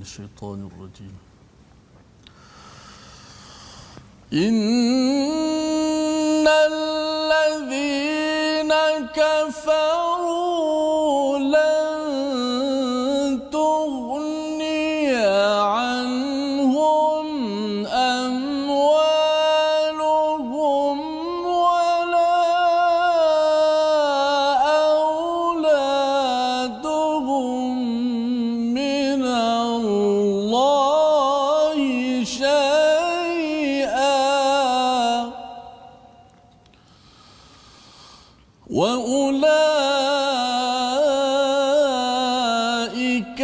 الشيطان الرجيم. إن الذين كفروا لن تغني عنهم أموالهم ولا أولادهم من الله شيئا وأولئك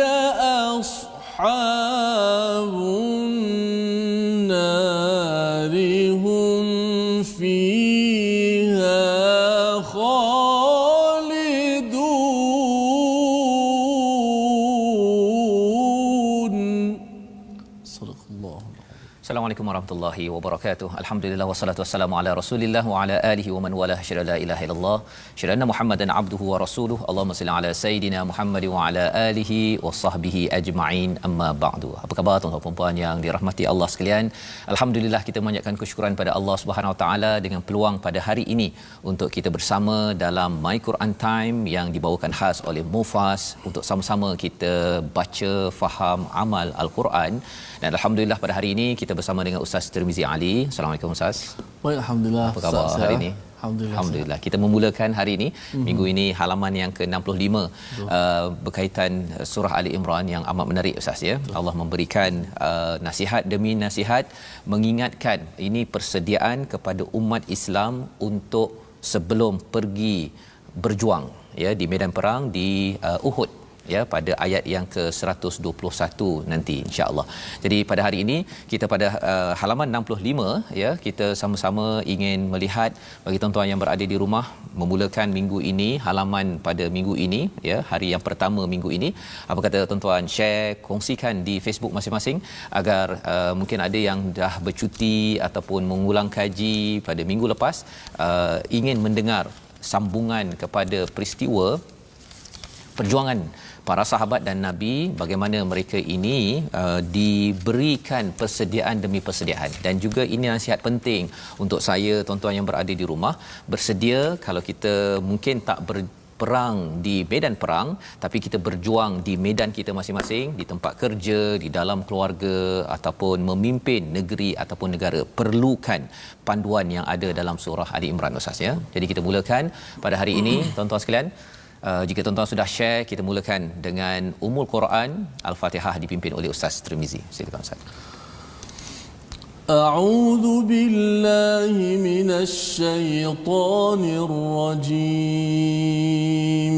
أصحاب النار هم فيها خالدون. صدق الله. Assalamualaikum warahmatullahi wabarakatuh. Alhamdulillah wassalatu wassalamu ala Rasulillah wa ala alihi wa man walah. Syada la ilaha illallah, syada anna Muhammadan abduhu wa rasuluhu. Allahumma salli ala sayidina Muhammad wa ala alihi wa sahbihi ajma'in. Amma ba'du. Apa khabar tuan-tuan dan puan yang dirahmati Allah sekalian? Alhamdulillah kita memanjatkan kesyukuran pada Allah Subhanahu wa taala dengan peluang pada hari ini untuk kita bersama dalam My Quran Time yang dibawakan khas oleh Mufas untuk sama-sama kita baca, faham, amal Al-Quran. Dan alhamdulillah pada hari ini kita bersama dengan Ustaz Tirmizi Ali. Assalamualaikum Ustaz. Baik, alhamdulillah. Apa khabar hari ini? Alhamdulillah. Kita memulakan hari ini minggu ini halaman yang ke-65 berkaitan surah Ali Imran yang amat menarik Ustaz ya. Allah memberikan nasihat demi nasihat, mengingatkan ini persediaan kepada umat Islam untuk sebelum pergi berjuang ya di medan perang di Uhud ya pada ayat yang ke-121 nanti insya-Allah. Jadi pada hari ini kita pada halaman 65 ya, kita sama-sama ingin melihat bagi tuan-tuan yang berada di rumah memulakan minggu ini, halaman pada minggu ini ya, hari yang pertama minggu ini. Apa kata tuan-tuan, share, kongsikan di Facebook masing-masing agar mungkin ada yang dah bercuti ataupun mengulang kaji pada minggu lepas ingin mendengar sambungan kepada peristiwa perjuangan para sahabat dan Nabi, bagaimana mereka ini diberikan persediaan demi persediaan. Dan juga ini nasihat penting untuk saya, tuan-tuan yang berada di rumah, bersedia kalau kita mungkin tak berperang di medan perang, tapi kita berjuang di medan kita masing-masing, di tempat kerja, di dalam keluarga ataupun memimpin negeri ataupun negara, perlukan panduan yang ada dalam surah Ali Imran Ustaz ya. Jadi kita mulakan pada hari ini tuan-tuan sekalian. Jika tuan-tuan sudah share, kita mulakan dengan Ummul Quran Al-Fatihah dipimpin oleh Ustaz Tirmizi. Silakan Ustaz. A'udzu billahi minasy syaithanir rajim.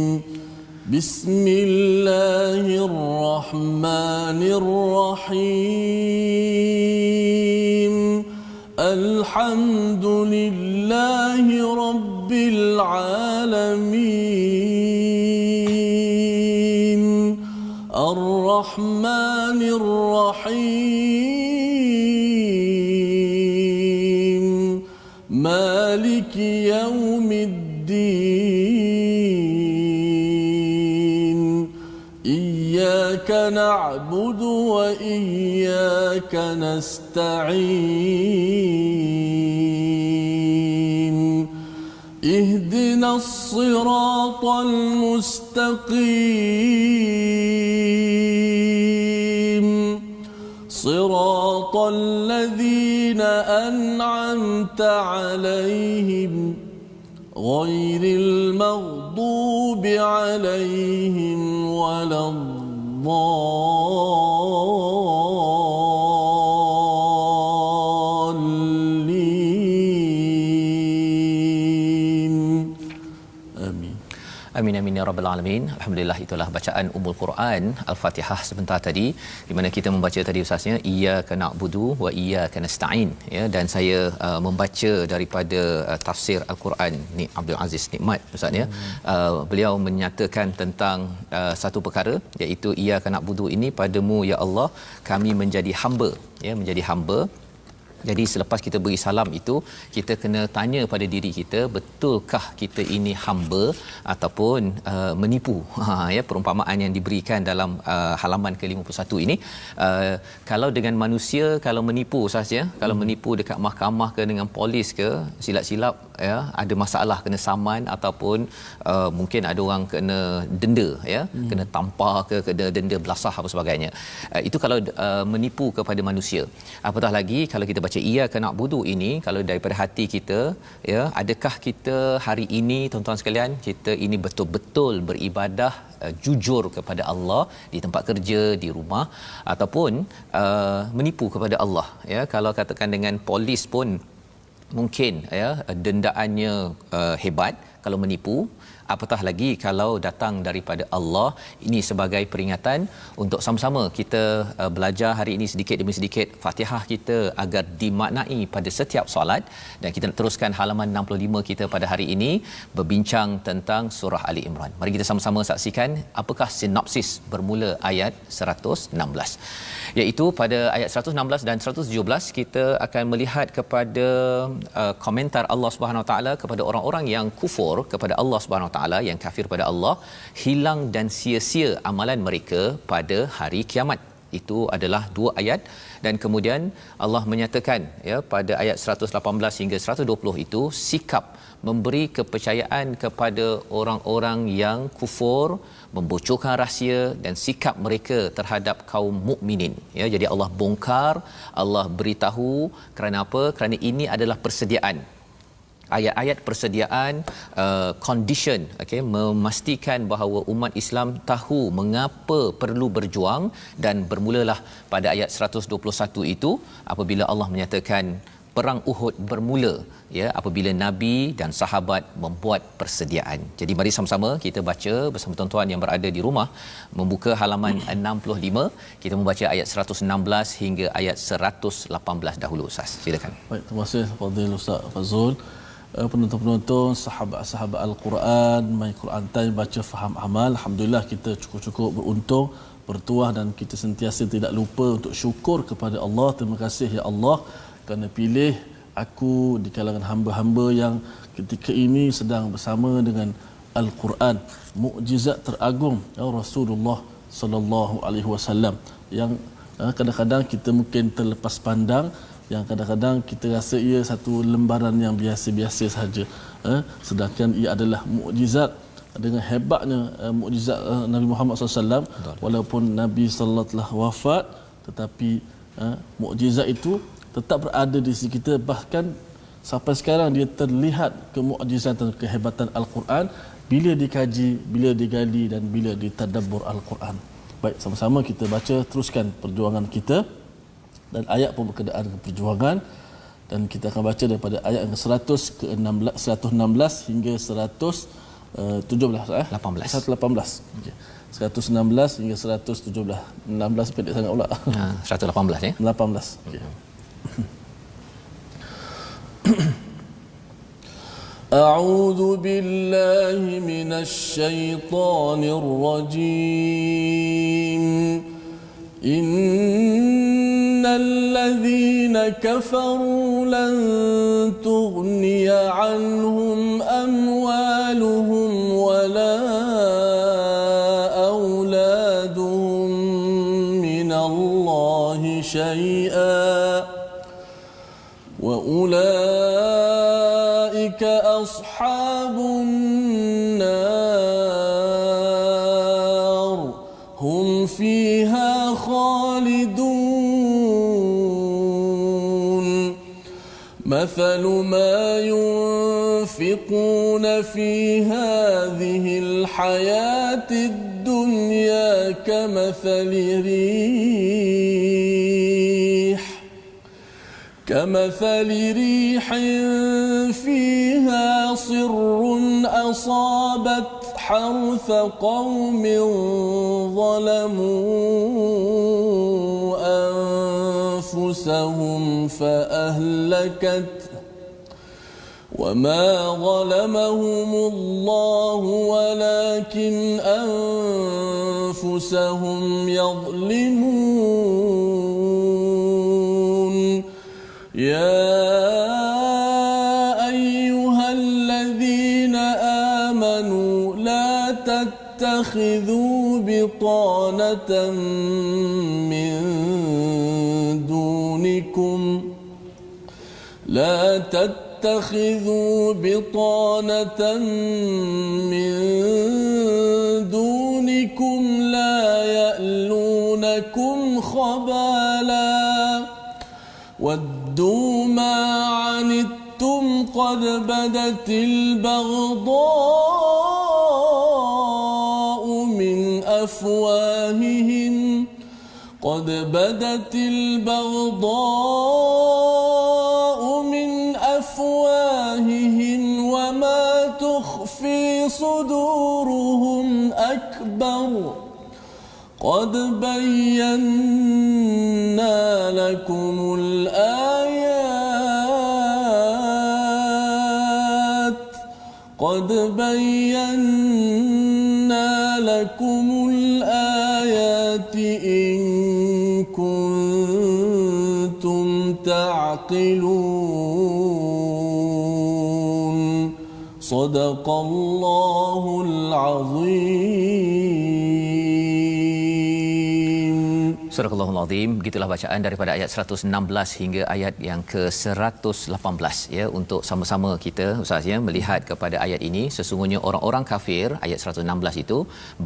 Bismillahirrahmanirrahim. Alhamdulillahi rabbil alamin. Ar-Rahmanir Rahim. Maliki yaumiddin. Iyyaka na'budu wa iyyaka nasta'in. اهدنا الصراط المستقيم صراط الذين أنعمت عليهم غير المغضوب عليهم ولا Amin amin ya rabbal alamin. Alhamdulillah, itulah bacaan Ummul Quran Al-Fatihah sebentar tadi, di mana kita membaca tadi ustaznya iyyaka na'budu wa iyyaka nasta'in ya, dan saya membaca daripada tafsir Al-Quran ni Abdul Aziz Nikmat ustaz ya. Beliau menyatakan tentang satu perkara, iaitu iyyaka na'budu ini, padamu ya Allah kami menjadi hamba ya, menjadi hamba. Jadi selepas kita beri salam itu, kita kena tanya pada diri kita, betulkah kita ini hamba ataupun menipu? Ya, perumpamaan yang diberikan dalam halaman ke-51 ini, kalau dengan manusia, kalau menipu saja, kalau menipu dekat mahkamah ke dengan polis ke, silap-silap ya, ada masalah, kena saman ataupun mungkin ada orang kena denda ya, kena tampar ke, kena denda belasah apa sebagainya. Itu kalau menipu kepada manusia. Apatah lagi kalau kita baca iyyaka na'budu ini, kalau daripada hati kita ya, adakah kita hari ini tuan-tuan sekalian, kita ini betul-betul beribadah jujur kepada Allah di tempat kerja, di rumah, ataupun menipu kepada Allah ya. Kalau katakan dengan polis pun mungkin ya dendaannya hebat kalau menipu, apatah lagi kalau datang daripada Allah. Ini sebagai peringatan untuk sama-sama kita belajar hari ini sedikit demi sedikit Fatihah kita agar dimaknai pada setiap solat. Dan kita nak teruskan halaman 65 kita pada hari ini, berbincang tentang surah Ali Imran. Mari kita sama-sama saksikan apakah sinopsis bermula ayat 116. Iaitu pada ayat 116 dan 117 kita akan melihat kepada komentar Allah Subhanahu Wa Taala kepada orang-orang yang kufur kepada Allah Subhanahu Wa Taala, yang kafir pada Allah, hilang dan sia-sia amalan mereka pada hari kiamat. Itu adalah 2 ayat. Dan kemudian Allah menyatakan ya pada ayat 118 hingga 120 itu sikap memberi kepercayaan kepada orang-orang yang kufur, membocorkan rahsia dan sikap mereka terhadap kaum mukminin ya. Jadi Allah bongkar, Allah beritahu, kerana apa? Kerana ini adalah persediaan. Ayat-ayat persediaan, condition, okey, memastikan bahawa umat Islam tahu mengapa perlu berjuang. Dan bermulalah pada ayat 121 itu apabila Allah menyatakan perang Uhud bermula ya apabila Nabi dan sahabat membuat persediaan. Jadi mari sama-sama kita baca bersama tuan-tuan yang berada di rumah, membuka halaman 65, kita membaca ayat 116 hingga ayat 118 dahulu. Ustaz, silakan. Baik, terima kasih Fadil Ustaz Fazul. Penonton-penonton, sahabat-sahabat Al-Quran, main Quran time, baca faham amal. Alhamdulillah kita cukup-cukup beruntung, bertuah, dan kita sentiasa tidak lupa untuk syukur kepada Allah. Terima kasih ya Allah kerana pilih aku di kalangan hamba-hamba yang ketika ini sedang bersama dengan Al-Quran, mukjizat teragung ya Rasulullah sallallahu alaihi wasallam, yang kadang-kadang kita mungkin terlepas pandang, yang kadang-kadang kita rasa ia satu lembaran yang biasa-biasa sahaja, sedangkan ia adalah mukjizat. Dengan hebatnya mukjizat Nabi Muhammad SAW, walaupun Nabi sallallahu telah wafat, tetapi mukjizat itu tetap berada di sisi kita. Bahkan sampai sekarang dia terlihat kemukjizatan, kehebatan Al-Quran bila dikaji, bila digali dan bila ditadabbur Al-Quran. Baik, sama-sama kita baca, teruskan perjuangan kita. Dan ayat pun berkenaan dengan perjuangan, dan kita akan baca daripada ayat yang 116 hingga 117 18. 118. Okey. 116 hingga 117. 16 pendek sangat pula. 118 ya. 18. Okey. A'udzu billahi minasy syaithanir rajim. الذين كفروا لن تغني عنهم أموالهم ولا أولادهم من الله شيئا وأولئك أصحاب النار هم فيها خالدون. مثل ما ينفقون في هذه الحياة الدنيا كمثل ريح فيها صر أصابت حرث قوم ظلموا أنفسهم فأهلكته وما ظلمهم الله ولكن أنفسهم يظلمون. يا آمنوا لا تتخذوا بطانة من دونكم لا يألونكم خبالا ودوا ما عنتم قد بدت البغضاء من أفواههم وما تخفي صدورهم أكبر قد بينا لكم الآيات إن كنتم تعقلون صدق الله العظيم. Surah Al-Azim, begitulah bacaan daripada ayat 116 hingga ayat yang ke-118 ya, untuk sama-sama kita Ustaz ya melihat kepada ayat ini. Sesungguhnya orang-orang kafir, ayat 116 itu,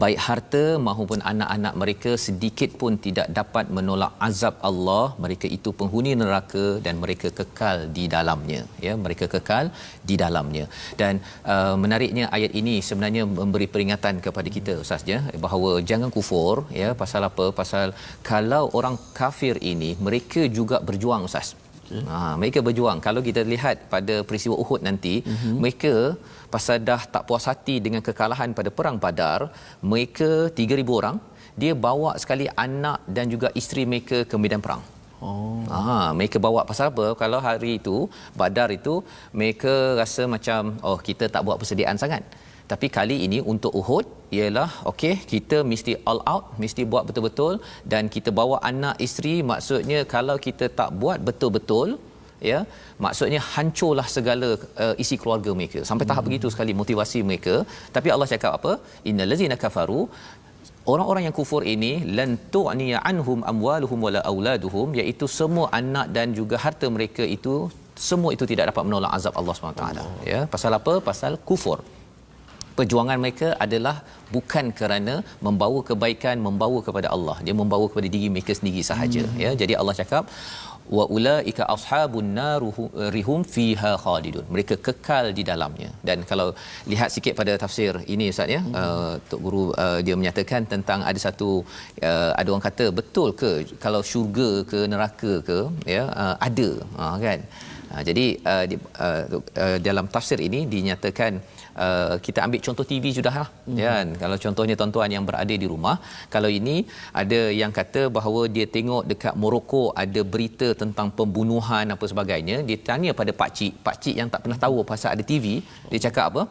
baik harta maupun anak-anak mereka sedikit pun tidak dapat menolak azab Allah. Mereka itu penghuni neraka dan mereka kekal di dalamnya ya, mereka kekal di dalamnya. Dan menariknya ayat ini sebenarnya memberi peringatan kepada kita Ustaz ya, bahawa jangan kufur ya. Pasal apa? Pasal kalau orang kafir ini mereka juga berjuang Ustaz. Okay. Mereka berjuang. Kalau kita lihat pada peristiwa Uhud nanti, mereka pasal dah tak puas hati dengan kekalahan pada perang Badar, mereka 3,000 orang, dia bawa sekali anak dan juga isteri mereka ke medan perang. Mereka bawa pasal apa? Kalau hari itu Badar itu mereka rasa macam kita tak buat persediaan sangat. Tapi kali ini untuk Uhud ialah okey, kita mesti all out, mesti buat betul-betul, dan kita bawa anak isteri. Maksudnya kalau kita tak buat betul-betul ya, maksudnya hancurlah segala isi keluarga mereka. Sampai tahap begitu sekali motivasi mereka. Tapi Allah cakap apa? Innallazina kafaru, orang-orang yang kufur ini, lan tu'niya anhum amwaluhum wala auladuhum, iaitu semua anak dan juga harta mereka itu, semua itu tidak dapat menolak azab Allah SWT. Ya, pasal apa? Pasal kufur. Perjuangan mereka adalah bukan kerana membawa kebaikan, membawa kepada Allah. Dia membawa kepada diri mereka sendiri sahaja. Ya, jadi Allah cakap wa ulaika ashabun narihum fiha khalidun. Mereka kekal di dalamnya. Dan kalau lihat sikit pada tafsir ini Ustaz ya, Tok Guru dia menyatakan tentang ada satu ada orang kata betul ke kalau syurga ke neraka ke ya, ada kan. Jadi dalam tafsir ini dinyatakan, kita ambil contoh TV sudahlah kan. Kalau contohnya tuan-tuan yang berada di rumah, kalau ini ada yang kata bahawa dia tengok dekat Morocco ada berita tentang pembunuhan apa sebagainya, dia tanya pada pak cik yang tak pernah tahu pasal ada TV, dia cakap apa?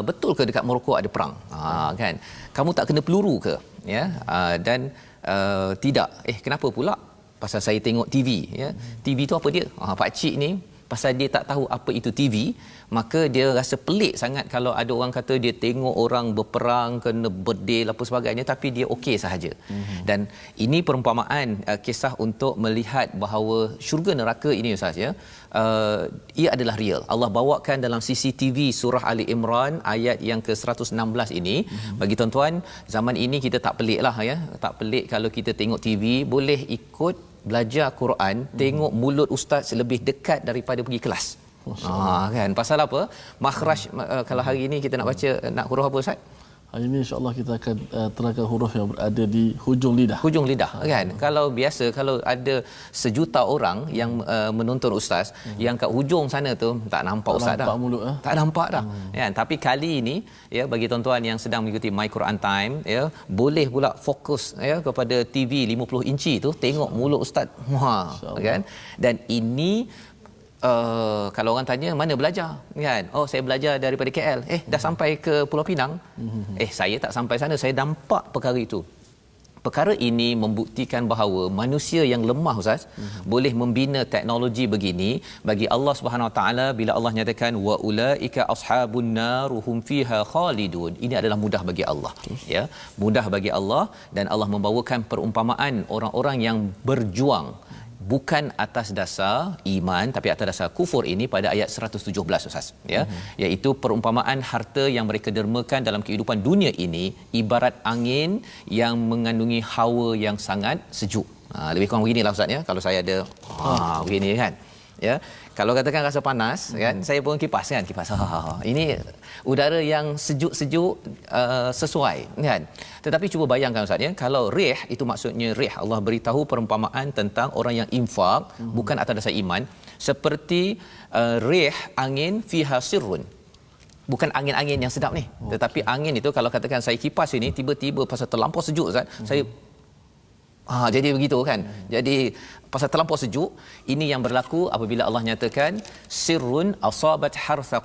Betul ke dekat Morocco ada perang? Kan, kamu tak kena peluru ke ya? Dan tidak. Kenapa pula? Pasal saya tengok TV ya. TV tu apa dia? Pak cik ni pasal dia tak tahu apa itu TV, maka dia rasa pelik sangat kalau ada orang kata dia tengok orang berperang, kena berdil apa sebagainya, tapi dia okey sahaja. Dan ini perumpamaan kisah untuk melihat bahawa syurga neraka ini Ustaz ya, ia adalah real. Allah bawakan dalam CCTV surah Ali Imran ayat yang ke-116 ini. Bagi tuan-tuan, zaman ini kita tak pelik lah ya, tak pelik kalau kita tengok TV, boleh ikut belajar Quran, tengok mulut ustaz lebih dekat daripada pergi kelas. Kan, pasal apa? Makhraj, kalau hari ini kita nak baca, nak huruf apa Ustaz? Hari ini insya-Allah kita akan terangkan huruf yang berada di hujung lidah. Hujung lidah kan. Kalau biasa kalau ada 1 juta orang yang menonton ustaz, yang kat hujung sana tu tak nampak ustaz dah. Tak nampak dah. Kan? Tapi kali ini ya, bagi tuan-tuan yang sedang mengikuti My Quran Time ya, boleh pula fokus ya kepada TV 50 inci tu, tengok mulut ustaz. Kan? Dan ini kalau orang tanya mana belajar kan, saya belajar daripada KL, dah sampai ke Pulau Pinang, saya tak sampai sana, saya nampak perkara itu. Perkara ini membuktikan bahawa manusia yang lemah Ustaz boleh membina teknologi begini. Bagi Allah Subhanahu Wa Taala, bila Allah nyatakan wa ulaika ashabun nar hum fiha khalidun, ini adalah mudah bagi Allah, ya, mudah bagi Allah. Dan Allah membawakan perumpamaan orang-orang yang berjuang bukan atas dasar iman tapi atas dasar kufur ini pada ayat 117 Ustaz, ya, iaitu perumpamaan harta yang mereka dermakan dalam kehidupan dunia ini ibarat angin yang mengandungi hawa yang sangat sejuk. Lebih kurang beginilah Ustaz, ya, kalau saya ada begini kan, ya, kalau katakan rasa panas kan, saya pun kipas kan, kipas ini udara yang sejuk-sejuk sesuai kan. Tetapi cuba bayangkan Ustaz, ya, kalau rih itu maksudnya rih, Allah beritahu perumpamaan tentang orang yang infak bukan atas dasar iman seperti rih angin fiha sirrun. Bukan angin-angin yang sedap ni, tetapi angin itu kalau katakan saya kipas ini tiba-tiba pasal terlampau sejuk Ustaz, saya jadi begitu kan. Jadi pasal terlampau sejuk, ini yang berlaku apabila Allah nyatakan sirrun asabat hartha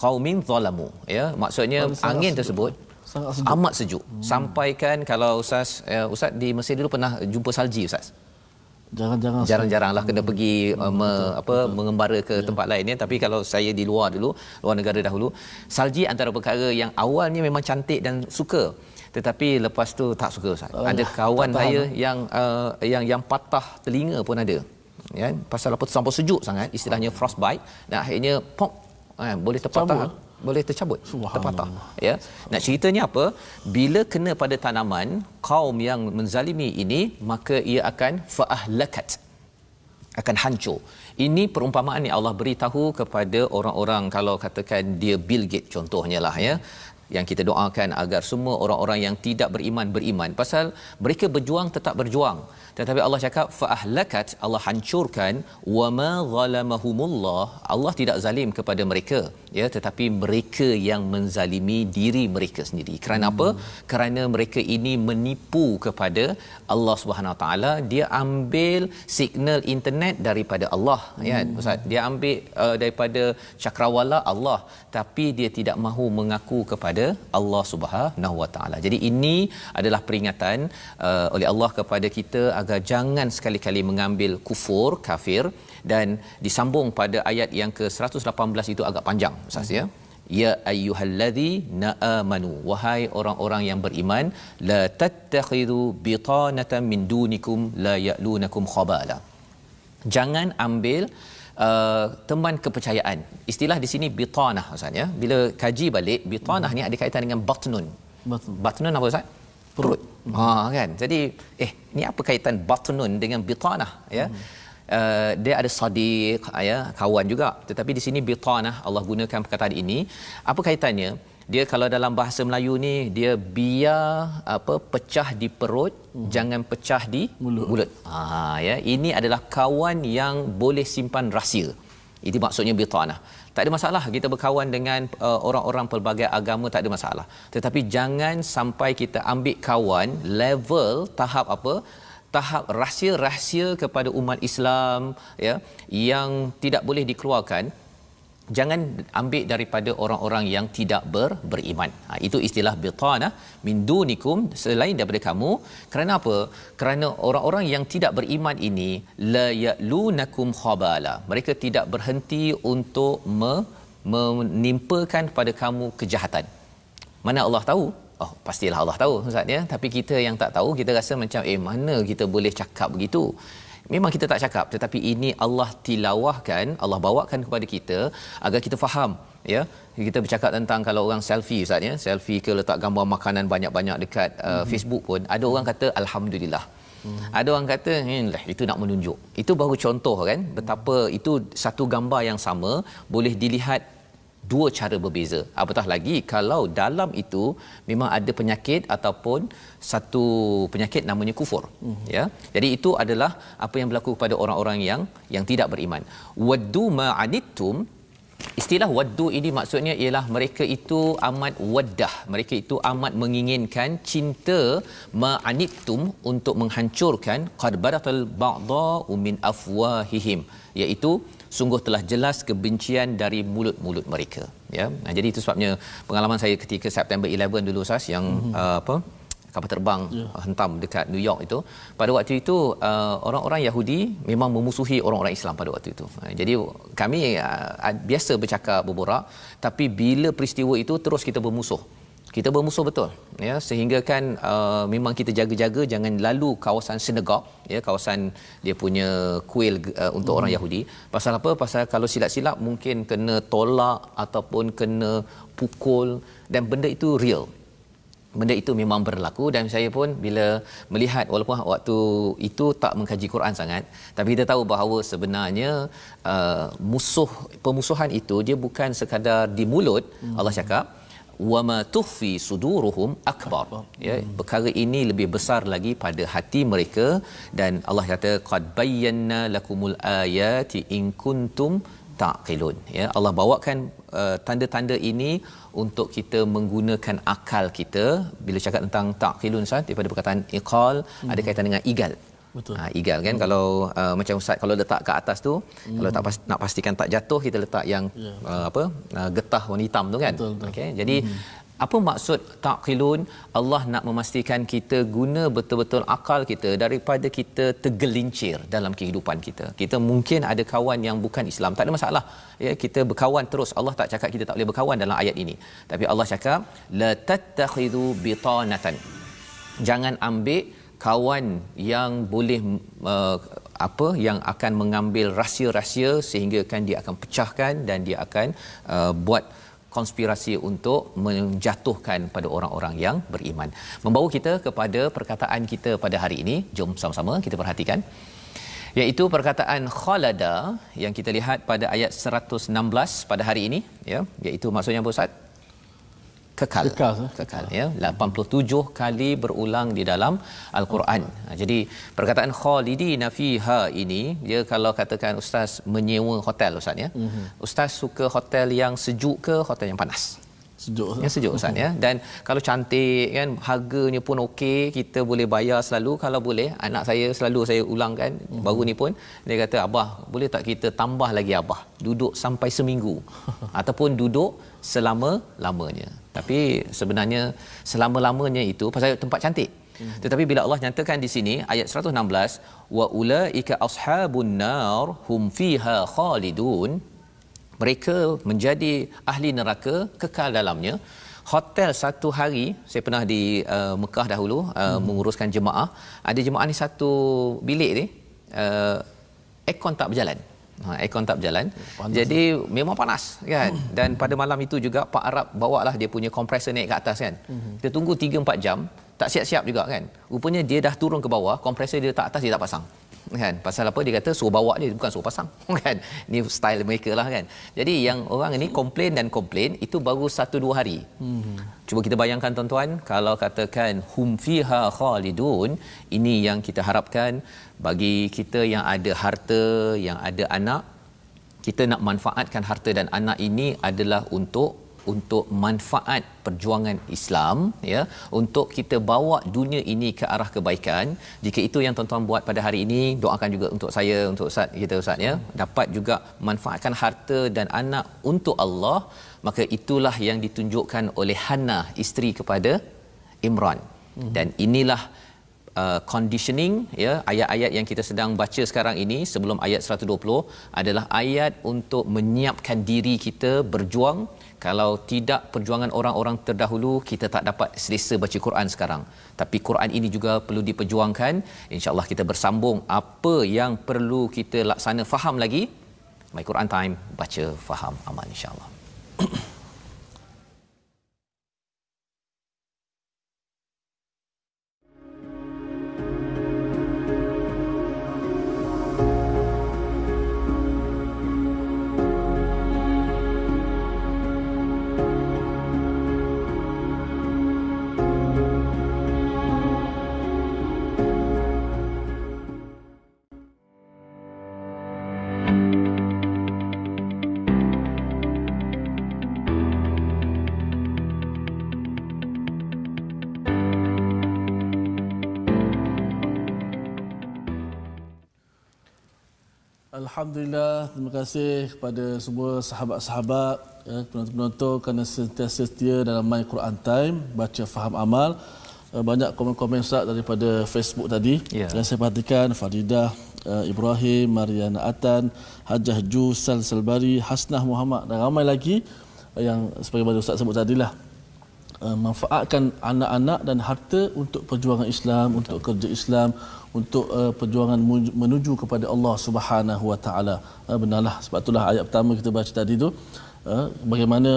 qaumin zalamu, ya, maksudnya angin tersebut amat sejuk. Sampaikan kalau Ustaz di Mesir dulu pernah jumpa salji Ustaz. Jarang-jaranglah kena pergi mengembara ke tempat lain, ya. Tapi kalau saya di luar negara dahulu, salji antara perkara yang awalnya memang cantik dan suka, tetapi lepas tu tak suka Ustaz. Ada kawan saya yang patah telinga pun ada, ya, pasal apa, terlampau sejuk sangat, istilahnya frostbite, dan akhirnya boleh terpatah, boleh tercabut, terpatah, ya. Nak ceritanya apa? Bila kena pada tanaman kaum yang menzalimi ini, maka ia akan faahlakat, akan hancur. Ini perumpamaan yang Allah beritahu kepada orang-orang, kalau katakan dia Bill Gates contohnya lah, ya, yang kita doakan agar semua orang-orang yang tidak beriman, pasal mereka berjuang tetap berjuang, tetapi Allah cakap fa ahlakat, Allah hancurkan, wa ma zalamahumullah, Allah tidak zalim kepada mereka, ya, tetapi mereka yang menzalimi diri mereka sendiri. Kerana apa? Kerana mereka ini menipu kepada Allah Subhanahu Wa Taala. Dia ambil signal internet daripada Allah, ya Ustaz. Dia ambil daripada cakrawala Allah, tapi dia tidak mahu mengaku kepada Allah Subhanahu Wa Taala. Jadi ini adalah peringatan oleh Allah kepada kita agar jangan sekali-kali mengambil kufur, kafir. Dan disambung pada ayat yang ke-118 itu agak panjang Ustaz, ya. Ya ayyuhalladzina amanu, wahai orang-orang yang beriman, la tattakhidhu bitanatan min dunikum la ya'lunakum khabala. Jangan ambil teman kepercayaan. Istilah di sini bitanah Ustaz, ya. Bila kaji balik, bitanah ni ada kaitan dengan batnun. Batnun apa Ustaz? Perut. Kan. Jadi ni apa kaitan batnun dengan bitanah, ya? Dia ada sadiq, ya, kawan juga, tetapi di sini bitanah Allah gunakan perkataan ini. Apa kaitannya? Dia kalau dalam bahasa Melayu ni, dia biar pecah di perut, jangan pecah di mulut. Ya, ini adalah kawan yang boleh simpan rahsia. Itu maksudnya bitanah. Tak ada masalah kita berkawan dengan orang-orang pelbagai agama, tak ada masalah. Tetapi jangan sampai kita ambil kawan level tahap tahap rahsia-rahsia kepada umat Islam, ya, yang tidak boleh dikeluarkan. Jangan ambil daripada orang-orang yang tidak beriman. Itu istilah bitanah min dunikum, selain daripada kamu. Kerana apa? Kerana orang-orang yang tidak beriman ini la ya'lunakum khabala. Mereka tidak berhenti untuk menimpakan pada kamu kejahatan. Mana Allah tahu? Pastilah Allah tahu Ustaz, ya. Tapi kita yang tak tahu, kita rasa macam mana kita boleh cakap begitu. Memang kita tak cakap, tetapi ini Allah tilawahkan, Allah bawakan kepada kita agar kita faham, ya. Kita bercakap tentang kalau orang selfie Ustaz, ya, selfie ke letak gambar makanan banyak-banyak dekat Facebook pun, ada orang kata alhamdulillah. Ada orang kata itu nak menunjuk. Itu baru contoh kan betapa itu satu gambar yang sama boleh dilihat dua cara berbeza. Apatah lagi kalau dalam itu memang ada penyakit ataupun satu penyakit namanya kufur, ya. Jadi itu adalah apa yang berlaku kepada orang-orang yang tidak beriman. Waddu ma'anittum, istilah waddu ini maksudnya ialah mereka itu amat waddah, mereka itu amat menginginkan, cinta ma'anittum, untuk menghancurkan qad baratal ba'da'u min afwahihim, iaitu sungguh telah jelas kebencian dari mulut-mulut mereka, ya. Jadi itu sebabnya pengalaman saya ketika September 11 dulu Ustaz, yang kapal terbang hentam dekat New York itu. Pada waktu itu orang-orang Yahudi memang memusuhi orang-orang Islam pada waktu itu. Jadi kami biasa bercakap berborak, tapi bila peristiwa itu terus kita bermusuh. Kita bermusuh betul, ya, sehingga kan memang kita jaga-jaga jangan lalu kawasan sinagog, ya, kawasan dia punya kuil untuk orang Yahudi. Pasal apa? Pasal kalau silap-silap mungkin kena tolak ataupun kena pukul, dan benda itu real. Benda itu memang berlaku, dan saya pun bila melihat, walaupun waktu itu tak mengkaji Quran sangat, tapi kita tahu bahawa sebenarnya pemusuhan itu dia bukan sekadar di mulut. Allah cakap wama tukhfi suduruhum akbar, ya, perkara ini lebih besar lagi pada hati mereka, dan Allah kata qad bayyana lakumul ayati in kuntum taqilun, ya. Allah bawakan tanda-tanda ini untuk kita menggunakan akal kita. Bila cakap tentang taqilun, Ustaz, daripada perkataan iqal, ada kaitan dengan igal. Betul. Igal kan, kalau macam Ustaz kalau letak kat atas tu, kalau tak nak pastikan tak jatuh, kita letak yang getah warna hitam tu kan. Okey, jadi apa maksud taqilun? Allah nak memastikan kita guna betul-betul akal kita daripada kita tergelincir dalam kehidupan kita. Kita mungkin ada kawan yang bukan Islam, tak ada masalah, ya, kita berkawan terus. Allah tak cakap kita tak boleh berkawan dalam ayat ini, tapi Allah cakap la tattakhidhu bitanatan, jangan ambil kawan yang boleh yang akan mengambil rahsia-rahsia sehingga kan dia akan pecahkan, dan dia akan buat konspirasi untuk menjatuhkan pada orang-orang yang beriman. Membawa kita kepada perkataan kita pada hari ini. Jom sama-sama kita perhatikan, iaitu perkataan khalada yang kita lihat pada ayat 116 pada hari ini, ya, iaitu maksudnya apa, Ustaz? Kekal, ya, 87 kali berulang di dalam Al-Quran. Jadi perkataan khalidina fiha ini, dia kalau katakan ustaz menyewa hotel, Ustaz, ya. Ustaz suka hotel yang sejuk ke hotel yang panas? Sejuk. Ya, sejuk, Ustaz, ya. Dan kalau cantik kan, harganya pun okey, kita boleh bayar selalu. Kalau boleh, anak saya selalu saya ulangkan, baru ni pun dia kata, abah boleh tak kita tambah lagi abah duduk sampai seminggu ataupun duduk selama-lamanya. Tapi sebenarnya selama-lamanya itu pasal tempat cantik. Tetapi bila Allah nyatakan di sini ayat 116, wa ulaika ashabun nar hum fiha khalidun, mereka menjadi ahli neraka, kekal dalamnya. Hotel satu hari, saya pernah di Mekah dahulu menguruskan jemaah. Ada jemaah ni satu bilik ni aircon tak berjalan. Aircon tak berjalan. Panas. Jadi memang panas kan. Dan pada malam itu juga Pak Arab bawalah dia punya kompresor naik ke atas kan. Kita tunggu 3-4 jam, tak siap-siap juga kan. Rupanya dia dah turun ke bawah, kompresor dia letak atas, dia tak pasang. Kan, pasal apa? Dia kata suruh bawa dia, bukan suruh pasang. Kan, ni style mereka lah kan. Jadi yang orang ni komplain itu baru 1-2 hari. Cuba kita bayangkan tuan-tuan, kalau katakan hum fiha khalidun, ini yang kita harapkan bagi kita yang ada harta, yang ada anak. Kita nak manfaatkan harta dan anak ini adalah untuk manfaat perjuangan Islam, ya, untuk kita bawa dunia ini ke arah kebaikan. Jika itu yang tuan-tuan buat pada hari ini, doakan juga untuk saya, untuk Ustaz kita, Ustaz, ya, dapat juga manfaatkan harta dan anak untuk Allah. Maka itulah yang ditunjukkan oleh Hannah, isteri kepada Imran. Dan inilah conditioning, ya, ayat-ayat yang kita sedang baca sekarang ini sebelum ayat 120 adalah ayat untuk menyiapkan diri kita berjuang. Kalau tidak perjuangan orang-orang terdahulu, kita tak dapat selesa baca Quran sekarang. Tapi Quran ini juga perlu diperjuangkan. InsyaAllah kita bersambung apa yang perlu kita laksana faham lagi. My Quran Time, baca, faham, amal, insyaAllah. Alhamdulillah, terima kasih kepada semua sahabat-sahabat, penonton-penonton kerana sentiasa setia dalam My Quran Time, baca faham amal. banyak komen-komen Ustaz daripada Facebook tadi. Yang saya perhatikan Faridah Ibrahim, Mariana Atan, Hajah Ju, Salbari, Hasnah Muhammad dan ramai lagi yang seperti mana Ustaz sebut tadilah, manfaatkan anak-anak dan harta untuk perjuangan Islam, untuk kerja Islam, untuk perjuangan menuju kepada Allah Subhanahu Wa Taala. Benarlah, sebab itulah ayat pertama kita baca tadi tu, bagaimana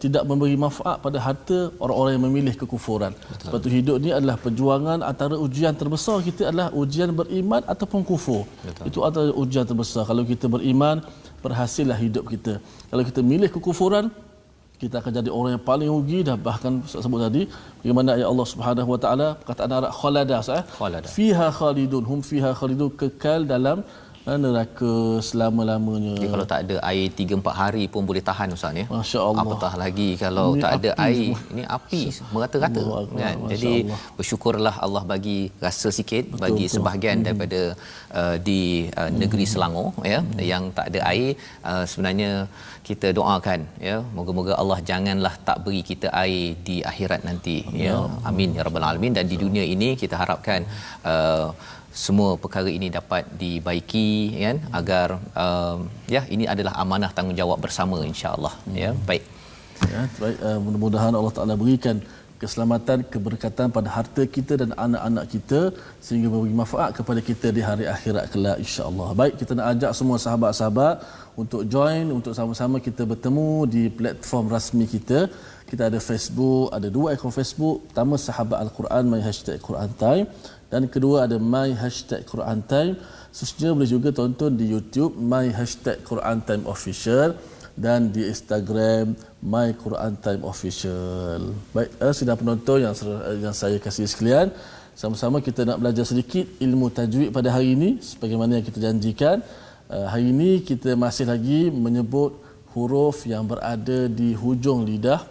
tidak memberi manfaat pada harta orang-orang yang memilih kekufuran. Sebab tu hidup ni adalah perjuangan, antara ujian terbesar kita adalah ujian beriman ataupun kufur. Itu antara ujian terbesar. Kalau kita beriman, berhasillah hidup kita. Kalau kita milih kekufuran, kita akan jadi orang yang paling rugi. Dah bahkan Ustaz sebut tadi bagaimana ayat Allah Subhanahu Wa Taala, perkataan Arab khalada, fiha khalidun, hum fiha khalidun, kekal dalam neraka selama-lamanya. Jadi kalau tak ada air 3-4 hari pun boleh tahan Ustaz ya. Masya-Allah. Apatah lagi kalau ini tak ada air, ini api merata-rata kan. Jadi bersyukurlah Allah bagi rasa sikit, bagi sebahagian daripada di negeri Selangor ya yang tak ada air. Sebenarnya kita doakan ya, moga-moga Allah janganlah tak beri kita air di akhirat nanti ya. Amin ya rabbal alamin. Dan di dunia ini kita harapkan semua perkara ini dapat dibaiki kan, agar ya ini adalah amanah tanggungjawab bersama insya-Allah ya. Baik. Ya, baik, mudah-mudahan Allah Taala berikan keselamatan, keberkatan pada harta kita dan anak-anak kita sehingga memberi manfaat kepada kita di hari akhirat kelak insya-Allah. Baik, kita nak ajak semua sahabat-sahabat untuk join, untuk sama-sama kita bertemu di platform rasmi kita. Kita ada Facebook, ada 2 akaun Facebook. Pertama Sahabat Al-Quran My #Quran Time, dan kedua ada My #Quran Time. Seterusnya boleh juga tonton di YouTube My #Quran Time Official dan di Instagram My Quran Time Official. Baik, sidang penonton yang saya kasih sekalian, sama-sama kita nak belajar sedikit ilmu tajwid pada hari ini sebagaimana yang kita janjikan. Hari ini kita masih lagi menyebut huruf yang berada di hujung lidah,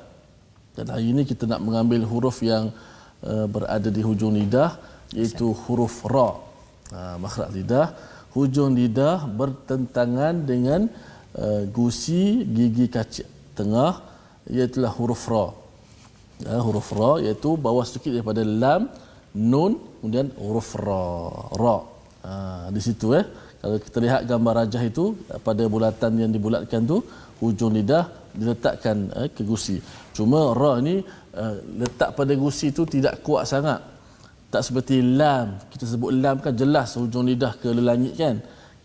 dan hari ini kita nak mengambil huruf yang berada di hujung lidah, iaitu huruf ra. Makhraj lidah, hujung lidah bertentangan dengan gusi gigi kacip tengah, iaitu huruf ra. Huruf ra iaitu bawah sedikit daripada lam, nun, kemudian huruf ra. Di situ kalau kita lihat gambar rajah itu, pada bulatan yang dibulatkan tu hujung lidah diletakkan ke gusi. Cuma ra ni letak pada gusi tu tidak kuat sangat. Tak seperti lam. Kita sebut lam kan jelas hujung lidah ke langit kan.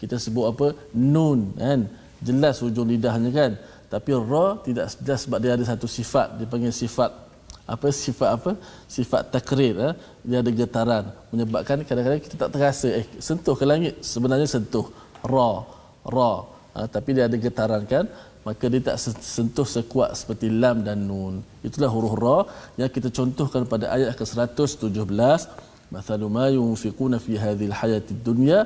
Kita sebut apa? Nun kan. Jelas hujung lidahnya kan. Tapi ra tidak jelas sebab dia ada satu sifat, dipanggil sifat apa? Sifat takrir. Dia ada getaran menyebabkan kadang-kadang kita tak terasa sentuh ke langit, sebenarnya sentuh ra. Tapi dia ada getaran kan. Maka dia tak sentuh sekuat seperti lam dan nun. Itulah huruf ra yang kita contohkan pada ayat ke-117. Mathalu ma yunfiquna fi hadhil hayatid dunya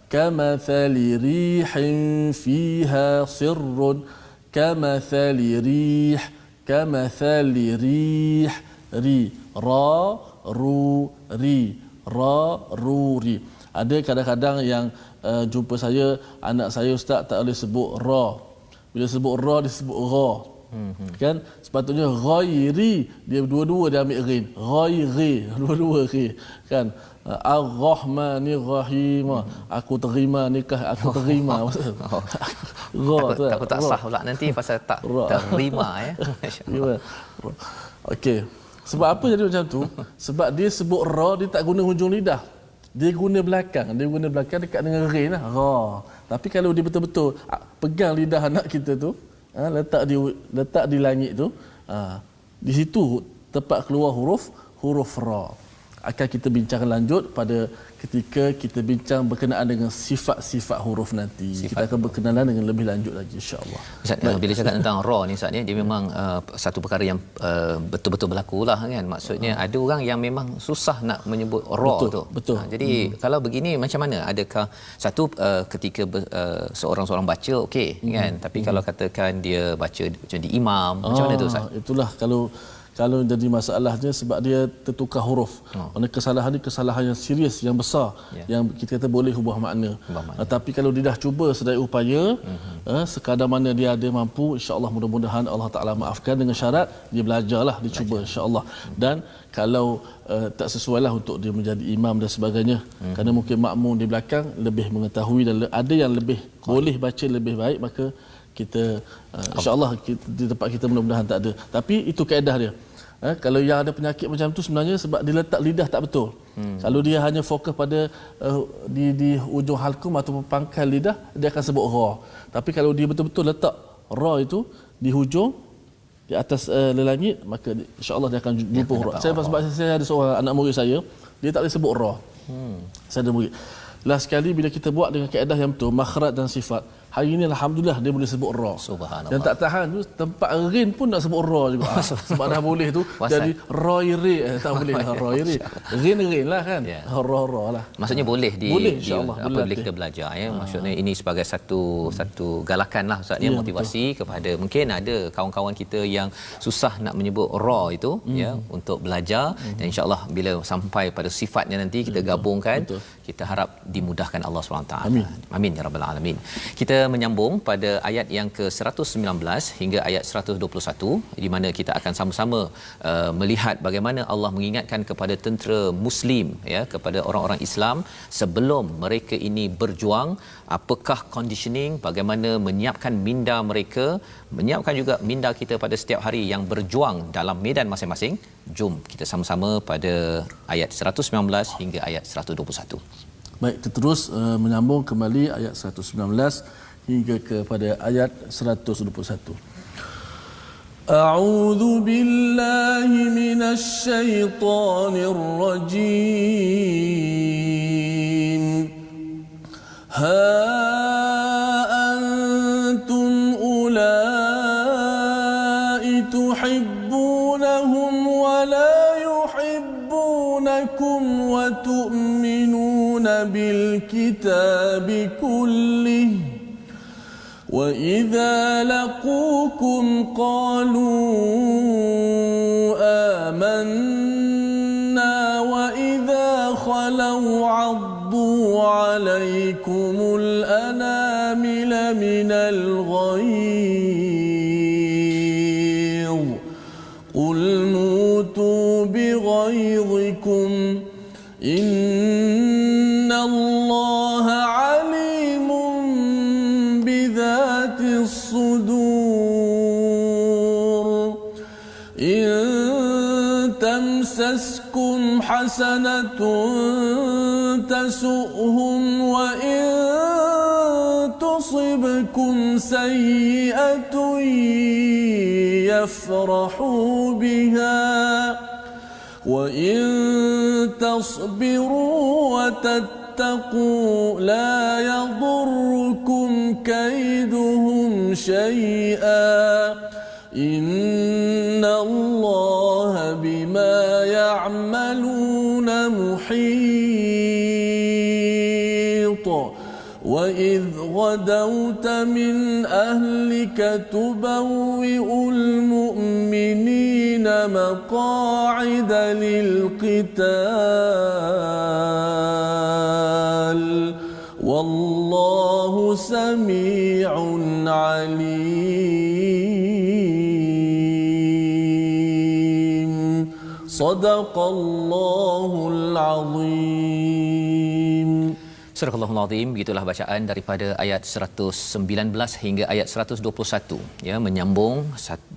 kamathali rihin fiha sirrun, kamathali rih ri ra ru ri ra ru ri. Ada kadang-kadang yang jumpa saya, anak saya ustaz tak boleh sebut ra. Bila sebut ra dia sebut ra. Kan sepatutnya ghairi, dia dua-dua dia ambil ghin, ghairi dua-dua ri kan. Ar-Rahmanir Rahim, aku terima nikah, aku terima. Ra tu takut tak sah pula nanti pasal tak terima ya. Okey, sebab apa jadi macam tu? Sebab dia sebut ra, dia tak guna hujung lidah, dia guna belakang dekat dengan ghin lah, ra. Tapi kalau dia betul-betul pegang lidah anak kita tu, letak di langit tu, di situ tempat keluar huruf ra. Akan kita bincang lanjut pada ketika kita bincang berkenaan dengan sifat-sifat huruf nanti. Kita akan berkenalan dengan lebih lanjut lagi insya-Allah. Ustaz, bila cakap tentang ra ni Ustaz, dia memang satu perkara yang betul-betul berlaku lah kan. Maksudnya ada orang yang memang susah nak menyebut ra tu. Betul. Jadi kalau begini macam mana? Adakah satu ketika seorang baca okey kan, tapi kalau katakan dia baca macam di imam, macam mana tu Ustaz? Itulah Kalau jadi masalahnya sebab dia tertukar huruf. Kerana kesalahan ni kesalahan yang serius, yang besar, yang kita kata boleh ubah makna. Tapi kalau dia dah cuba sedaya upaya, sekadar mana dia ada mampu, insya-Allah mudah-mudahan Allah Taala maafkan, dengan syarat dia belajarlah, dia cuba insya-Allah. Dan kalau tak sesuai lah untuk dia menjadi imam dan sebagainya, kerana mungkin makmum di belakang lebih mengetahui dan ada yang lebih boleh baca lebih baik, maka kita insya-Allah di tempat kita mudah-mudahan tak ada. Tapi itu kaedah dia. Kalau yang ada penyakit macam tu sebenarnya sebab dia letak lidah tak betul. Kalau dia hanya fokus pada di ujung halkum ataupun pangkal lidah, dia akan sebut ra. Tapi kalau dia betul-betul letak ra itu di hujung, di atas lelangit, maka insya-Allah dia akan jumpa huruf. Sebab saya ada seorang anak murid saya, dia tak boleh sebut ra. Saya ada murid. Last sekali bila kita buat dengan kaedah yang betul, makhraj dan sifat, hari ini alhamdulillah dia boleh sebut ra. Subhanallah. Dan tak tahan tu tempat rin pun nak sebut ra juga. Sebab dah boleh tu jadi roi-ri, tak boleh roi-ri. Rin lah kan. Ra lah. Maksudnya boleh boleh, insya-Allah apabila kita belajar ya. Maksudnya ini sebagai satu galakanlah Ustaz ya, motivasi betul. Kepada mungkin ada kawan-kawan kita yang susah nak menyebut ra itu ya, untuk belajar, dan insya-Allah bila sampai pada sifatnya nanti kita gabungkan, kita harap dimudahkan Allah SWT. Amin ya rabbal alamin. Kita menyambung pada ayat yang ke-119 hingga ayat 121, di mana kita akan sama-sama melihat bagaimana Allah mengingatkan kepada tentera muslim ya, kepada orang-orang Islam sebelum mereka ini berjuang, apakah conditioning, bagaimana menyiapkan minda mereka, menyiapkan juga minda kita pada setiap hari yang berjuang dalam medan masing-masing. Jom kita sama-sama pada ayat 119 hingga ayat 121. Baik, kita terus menyambung kembali ayat 119 hingga kepada ayat 121. A'udzu billahi minasy syaithanir rajim. Ha antum ulai tuhibbunahum wa la yuhibbunakum wa tu'minuna bil kitabi kullih وَإِذَا لَقُوكُمْ قَالُوا آمَنَّا وَإِذَا خَلَوْا عَضُّوا عَلَيْكُمُ الْأَنَامِلَ مِنَ الْغَيْظِ قُلْ مُوتُوا بِغَيْظِكُمْ إِنَّ اللَّهَ عَلِيمٌ بذات الصدور إن تمسسكم حسنة تسؤهم وإن تصبكم سيئة يفرحوا بها وإن تصبروا وتتقوا لا يضركم كيدهم شيئا إن الله بما يعملون محيط وإذ غدوت من أهلك تبوئ المؤمنين مقاعد للقتال والله سميع عليم صدق الله العظيم. Surah Al-Azim, begitulah bacaan daripada ayat 119 hingga ayat 121 ya, menyambung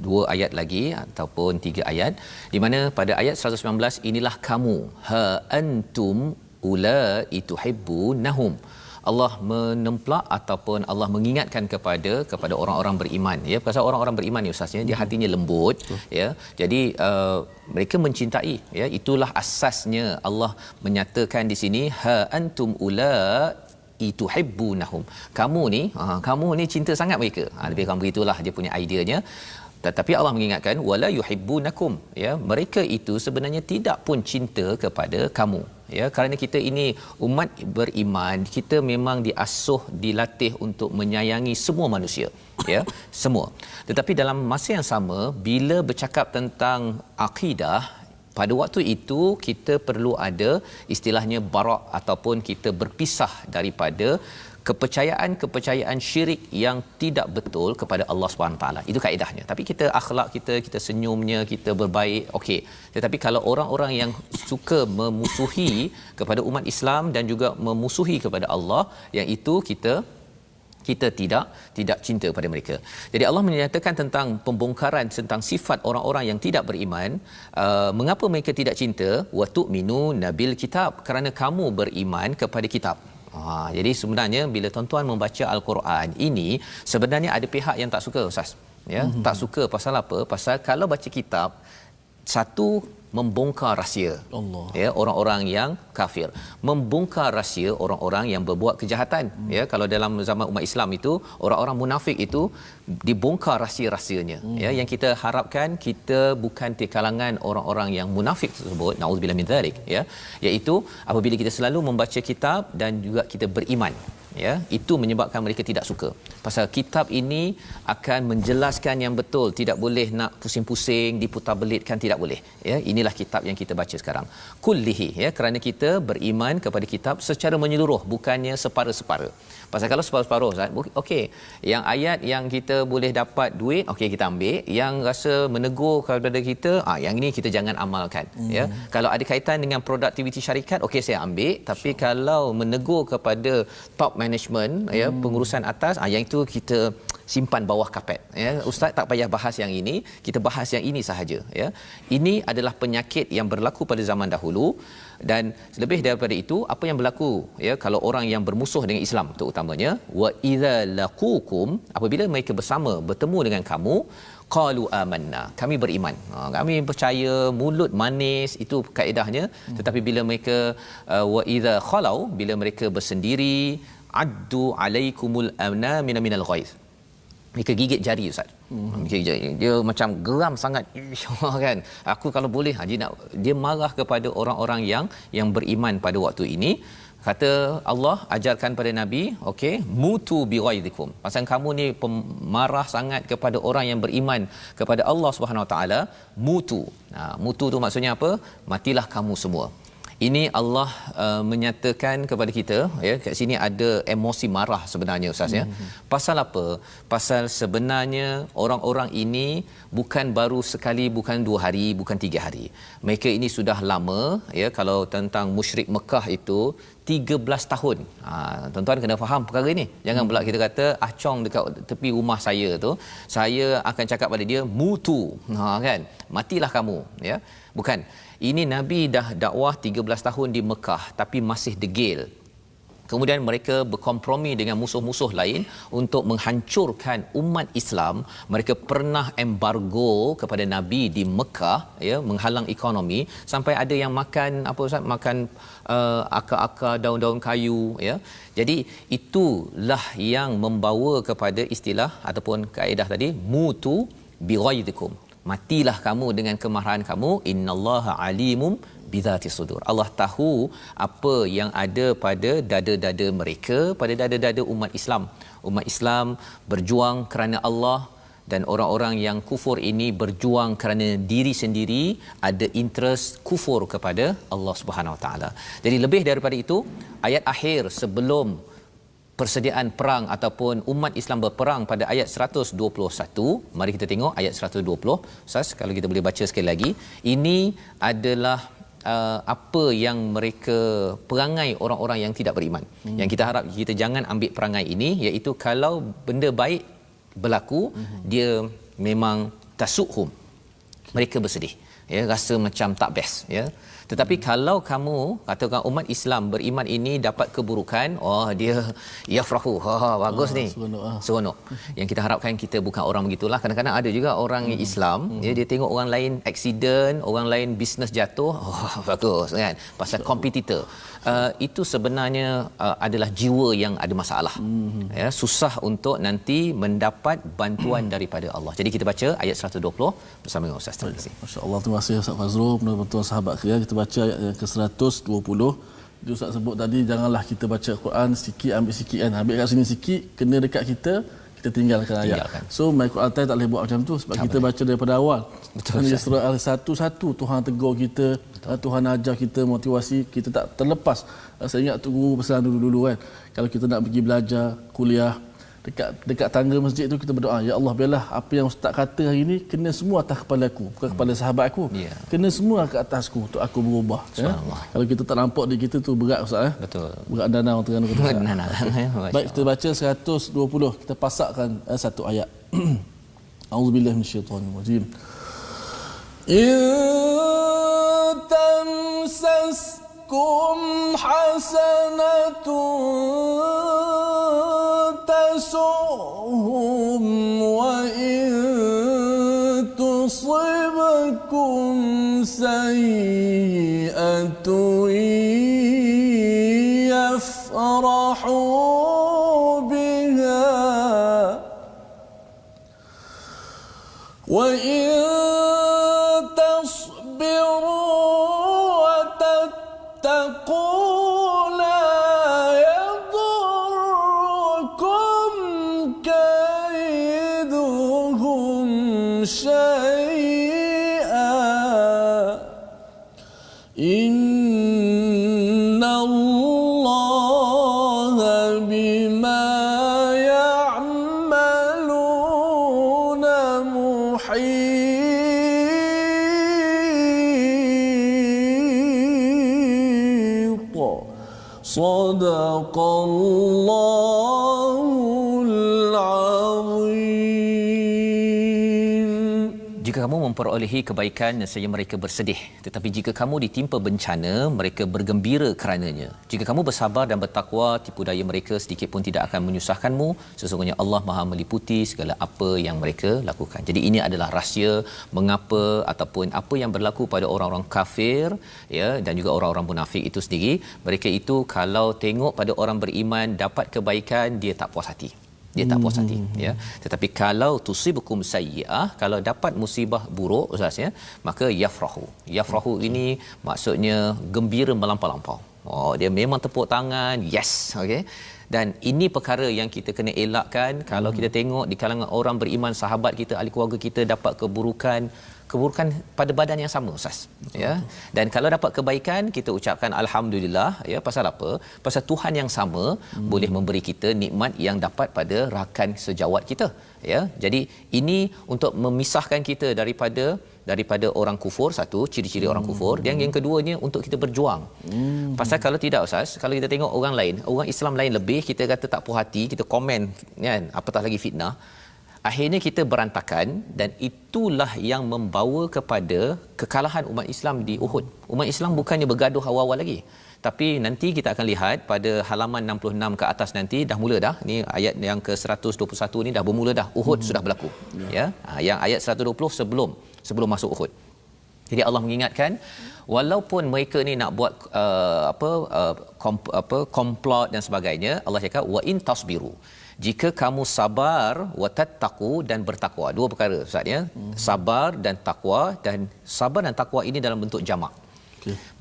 dua ayat lagi ataupun tiga ayat, di mana pada ayat 119 inilah kamu ha antum ulai tuhibbunahum. Allah menemplak ataupun Allah mengingatkan kepada orang-orang beriman ya, pasal orang-orang beriman ni ustaz ya, dia hatinya lembut ya, jadi mereka mencintai ya, itulah asasnya Allah menyatakan di sini ha antum ulai tuhibbunahum, kamu ni cinta sangat mereka, lebih kurang begitulah dia punya ideanya. Tetapi Allah mengingatkan wala yuhibbunakum ya, mereka itu sebenarnya tidak pun cinta kepada kamu ya, kerana kita ini umat beriman, kita memang diasuh, dilatih untuk menyayangi semua manusia, ya, semua. Tetapi dalam masa yang sama, bila bercakap tentang akidah, pada waktu itu kita perlu ada istilahnya barak, ataupun kita berpisah daripada kepercayaan syirik yang tidak betul kepada Allah SWT. Itu kaedahnya. Tapi kita akhlak kita senyumnya, kita berbaik, okey. Tetapi kalau orang-orang yang suka memusuhi kepada umat Islam dan juga memusuhi kepada Allah, yang itu kita tidak cinta pada mereka. Jadi Allah menyatakan tentang pembongkaran tentang sifat orang-orang yang tidak beriman. Mengapa mereka tidak cinta? Wa tu'minu nabil kitab, kerana kamu beriman kepada kitab. Jadi sebenarnya bila tuan-tuan membaca Al-Quran ini, sebenarnya ada pihak yang tak suka, Ustaz, ya. Tak suka pasal apa? Pasal kalau baca kitab, satu, membongkar rahsia Allah, ya, orang-orang yang kafir, membongkar rahsia orang-orang yang berbuat kejahatan, ya. Kalau dalam zaman umat Islam itu, orang-orang munafik itu dibongkar rahsia-rahsianya, ya. Yang kita harapkan kita bukan di kalangan orang-orang yang munafik tersebut, naudzubillah min dzalik, ya, iaitu apabila kita selalu membaca kitab dan juga kita beriman, ya, itu menyebabkan mereka tidak suka. Pasal kitab ini akan menjelaskan yang betul, tidak boleh nak pusing-pusing, diputar-belitkan, tidak boleh, ya. Inilah kitab yang kita baca sekarang, kullihi, ya, kerana kita beriman kepada kitab secara menyeluruh, bukannya separa-separa. Pasal kalau separuh-separuh, okey, yang ayat yang kita boleh dapat duit, okey, kita ambil. Yang rasa menegur kepada kita, yang ini kita jangan amalkan, ya. Kalau ada kaitan dengan produktiviti syarikat, okey, saya ambil. Tapi kalau menegur kepada top management, ya, pengurusan atas, yang itu kita simpan bawah kapet, ya. Ustaz tak payah bahas yang ini, kita bahas yang ini sahaja, ya. Ini adalah penyakit yang berlaku pada zaman dahulu. Dan lebih daripada itu, apa yang berlaku, ya, kalau orang yang bermusuh dengan Islam terutamanya, wa idza laqukum, apabila mereka bersama bertemu dengan kamu, qalu amanna, kami beriman, kami percaya, mulut manis, itu kaedahnya. Tetapi bila mereka wa idza khalau, bila mereka bersendiri, addu alaikumul amna minal ghaiz, mereka gigit jari, Ustaz. Gigit jari. Dia macam geram sangat, kan. Aku kalau boleh, dia marah kepada orang-orang yang beriman pada waktu ini. Kata Allah ajarkan pada Nabi, okey, mutu bighaizikum. Pasal kamu ni pemarah sangat kepada orang yang beriman kepada Allah Subhanahu Wa Taala, mutu. Mutu tu maksudnya apa? Matilah kamu semua. Ini Allah menyatakan kepada kita, ya, kat sini ada emosi marah sebenarnya, Ustaz, ya. Pasal apa? Pasal sebenarnya orang-orang ini bukan baru sekali, bukan 2 hari, bukan 3 hari. Mereka ini sudah lama, ya. Kalau tentang musyrik Mekah itu 13 tahun. Tuan-tuan kena faham perkara ini. Jangan pula kita kata acong dekat tepi rumah saya tu, saya akan cakap pada dia mutu, kan, matilah kamu, ya. Bukan. Ini Nabi dah dakwah 13 tahun di Mekah, tapi masih degil. Kemudian mereka berkompromi dengan musuh-musuh lain untuk menghancurkan umat Islam. Mereka pernah embargo kepada Nabi di Mekah, ya, menghalang ekonomi, sampai ada yang makan apa, Ustaz, makan akar-akar daun-daun kayu, ya. Jadi itulah yang membawa kepada istilah ataupun kaedah tadi, mutu bighaizikum, matilah kamu dengan kemarahan kamu, innallaha alimum bidzati sudur. Allah tahu apa yang ada pada dada-dada mereka, pada dada-dada umat Islam. Umat Islam berjuang kerana Allah, dan orang-orang yang kufur ini berjuang kerana diri sendiri, ada interest kufur kepada Allah Subhanahu Wa Taala. Jadi lebih daripada itu, ayat akhir sebelum persediaan perang ataupun umat Islam berperang pada ayat 121, mari kita tengok ayat 120. Ustaz, kalau kita boleh baca sekali lagi. Ini adalah apa yang mereka, perangai orang-orang yang tidak beriman. Yang kita harap kita jangan ambil perangai ini, iaitu kalau benda baik berlaku, dia memang tasukhum, mereka bersedih, ya, rasa macam tak best, ya. Tetapi kalau kamu katakan umat Islam beriman ini dapat keburukan, dia yafrahu, bagus ni, seronok. Yang kita harapkan kita bukan orang begitulah. Kadang-kadang ada juga orang Islam, ya, dia tengok orang lain accident, orang lain bisnes jatuh, bagus, kan, pasal kompetitor. Itu sebenarnya adalah jiwa yang ada masalah, ya, susah untuk nanti mendapat bantuan daripada Allah. Jadi kita baca ayat 120 bersama dengan Ustaz. Terima kasih. Masya-Allah, terima kasih Ustaz Fazrul, betul-betul sahabat kira. Kita baca ayat yang ke-120. Dia Ustaz sebut tadi, janganlah kita baca Quran sikit ambil sikit kan. Ambil kat sini sikit, kena dekat kita tinggalkan ayat. So my Quran time tak boleh buat macam tu sebab kita baca daripada awal. Betul. Surah Al-1 Tuhan tegur kita, Tuhan ajar kita motivasi, kita tak terlepas. Saya ingat tu guru pesan dulu kan. Kalau kita nak pergi belajar kuliah dekat tangga masjid tu, kita berdoa, ya Allah, biarlah apa yang ustaz kata hari ni kena semua atas kepala aku, bukan kepala sahabat aku. Kena semua ke atasku untuk aku berubah. Kalau kita tak nampak di kita tu berat ustaz. Betul. Berat danau Terengganu kata. Baik, kita baca 120. Kita pasakkan satu ayat. Auzubillahi minasyaitanir rajim. In tamsaskum hasanatun tasuhum wa in tusibkum sayyi'atun yafrahu biha wa in Sadaqallahul Azim. Jika kamu memperolehi kebaikan, nescaya mereka bersedih. Tetapi jika kamu ditimpa bencana, mereka bergembira kerananya. Jika kamu bersabar dan bertakwa, tipu daya mereka sedikit pun tidak akan menyusahkanmu. Sesungguhnya Allah Maha meliputi segala apa yang mereka lakukan. Jadi ini adalah rahsia mengapa ataupun apa yang berlaku pada orang-orang kafir, ya, dan juga orang-orang munafik itu sendiri. Mereka itu kalau tengok pada orang beriman dapat kebaikan, dia tak puas hati. Dia tak puas hati, ya. Tetapi kalau tusibukum sayyi'ah, kalau dapat musibah buruk ustaz, ya, maka yafrahu. Yafrahu ini maksudnya gembira melampau-lampau. Oh, dia memang tepuk tangan, yes, okey. Dan ini perkara yang kita kena elakkan. Kalau kita tengok di kalangan orang beriman, sahabat kita, ahli keluarga kita dapat keburukan pada badan yang sama ustaz, ya. Dan kalau dapat kebaikan, kita ucapkan alhamdulillah, ya. Pasal apa? Pasal Tuhan yang sama boleh memberi kita nikmat yang dapat pada rakan sejawat kita, ya. Jadi ini untuk memisahkan kita daripada orang kufur, satu ciri-ciri orang kufur. Dan yang keduanya untuk kita berjuang. Pasal kalau tidak ustaz, kalau kita tengok orang lain, orang Islam lain lebih, kita kata tak puas hati, kita komen kan, apatah lagi fitnah, akhirnya kita berantakan. Dan itulah yang membawa kepada kekalahan umat Islam di Uhud. Umat Islam bukannya bergaduh awal-awal lagi, tapi nanti kita akan lihat pada halaman 66 ke atas nanti dah mula dah. Ni ayat yang ke-121 ni dah bermula dah. Uhud sudah berlaku. Ya. Yang ayat 120 sebelum masuk Uhud. Jadi Allah mengingatkan, walaupun mereka ni nak buat komplot dan sebagainya, Allah cakap wa in tasbiru, jika kamu sabar, wa tattaqu, dan bertakwa. Dua perkara ustaz, ya. Sabar dan takwa. Dan sabar dan takwa ini dalam bentuk jamak.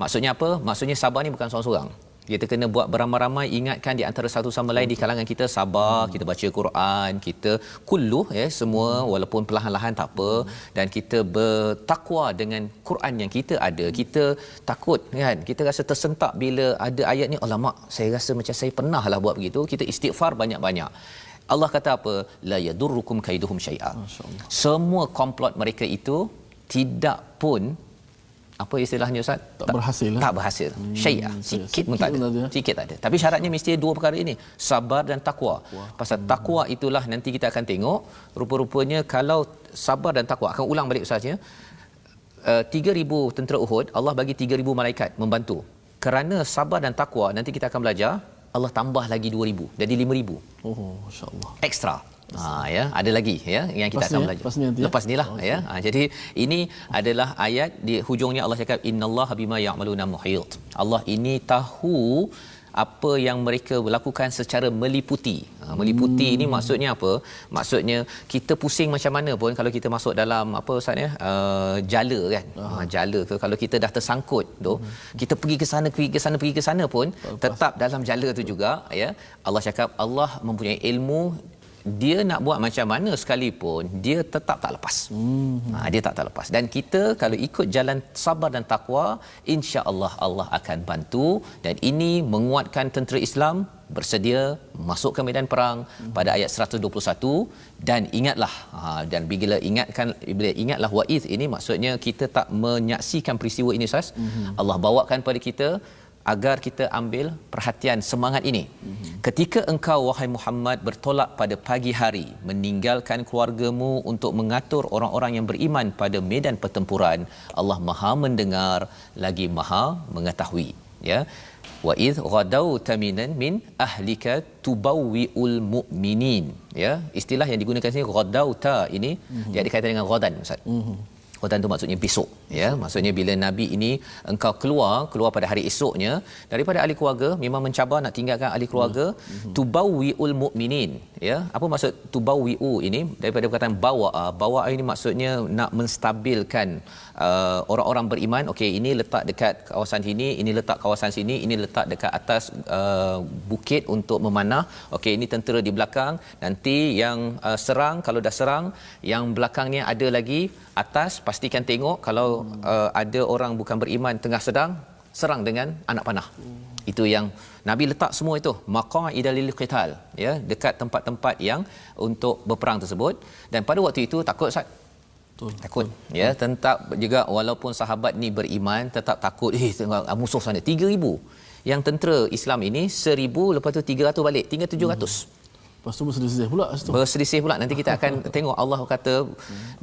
Maksudnya apa? Maksudnya sabar ni bukan seorang-seorang. Kita kena buat beramai-ramai, ingatkan di antara satu sama lain di kalangan kita, sabar, kita baca Quran, kita kulluh, ya, semua walaupun perlahan-lahan tak apa, dan kita bertakwa dengan Quran yang kita ada. Kita takut kan, kita rasa tersentak bila ada ayat ni, alamak, saya rasa macam saya pernah lah buat begitu. Kita istighfar banyak-banyak. Allah kata apa? La yadurrukum kaiduhum syai'a. Semua komplot mereka itu tidak pun, apa istilahnya ustaz? Tak berhasil. Syai'ah. Sikit pun tak ada. Sikit tak ada. Tapi syaratnya mesti dua perkara ini, sabar dan takwa. Pasal takwa itulah nanti kita akan tengok, rupa-rupanya kalau sabar dan takwa, akan ulang balik ustaz, ya. 3,000 tentera Uhud, Allah bagi 3,000 malaikat membantu. Kerana sabar dan takwa, nanti kita akan belajar, Allah tambah lagi 2,000, jadi 5,000. Oh, masya-Allah. Ekstra. Ya, ada lagi, ya, yang kita akan belajar lepas ni lah, ya. Jadi ini adalah ayat di hujungnya Allah cakap innallaha bima ya'maluna muhit. Allah ini tahu apa yang mereka lakukan secara meliputi. Meliputi ini maksudnya apa? Maksudnya kita pusing macam mana pun kalau kita masuk dalam apa Ustaz ya, jala kan. Jala ke kalau kita dah tersangkut tu, kita pergi ke sana pun tetap dalam jala tu juga ya. Allah cakap Allah mempunyai ilmu, dia nak buat macam mana sekalipun dia tetap tak lepas. Dia tak lepas. Dan kita kalau ikut jalan sabar dan takwa, insya-Allah Allah akan bantu. Dan ini menguatkan tentera Islam bersedia masuk ke medan perang pada ayat 121. Dan ingatlah, dan bila ingatlah wa'idh ini maksudnya kita tak menyaksikan peristiwa ini Ustaz. Allah bawakan pada kita agar kita ambil perhatian semangat ini. Ketika engkau wahai Muhammad bertolak pada pagi hari, meninggalkan keluargamu untuk mengatur orang-orang yang beriman pada medan pertempuran, Allah Maha mendengar lagi Maha mengetahui. Ya. Wa idh ghadawta min ahlika tubawwi'ul mu'minin. Ya, istilah yang digunakan sini ghadawta ini dia ada kaitan dengan ghadan Ustaz. Ghadan tu maksudnya besok ya, maksudnya bila nabi ini engkau keluar pada hari esoknya daripada ahli keluarga, memang mencabar nak tinggalkan ahli keluarga. Tubawwi'ul mu'minin ya, apa maksud tubawwi'u ini daripada perkataan bawa ini maksudnya nak menstabilkan orang-orang beriman. Okey, ini letak dekat kawasan sini, ini letak kawasan sini, ini letak dekat atas bukit untuk memanah. Okey, ini tentera di belakang, nanti yang serang, kalau dah serang yang belakangnya ada lagi atas, pastikan tengok kalau ada orang bukan beriman tengah sedang serang dengan anak panah. Itu yang Nabi letak semua itu maqa'ida lil qital ya, dekat tempat-tempat yang untuk berperang tersebut. Dan pada waktu itu takut Ustaz. Takut ya, tetap juga walaupun sahabat ni beriman tetap takut, tengok musuh sana 3000, yang tentera Islam ini 1000, lepas tu 300 balik, tinggal 700. Lepas tu berselisih pula. Nanti kita akan tengok Allah kata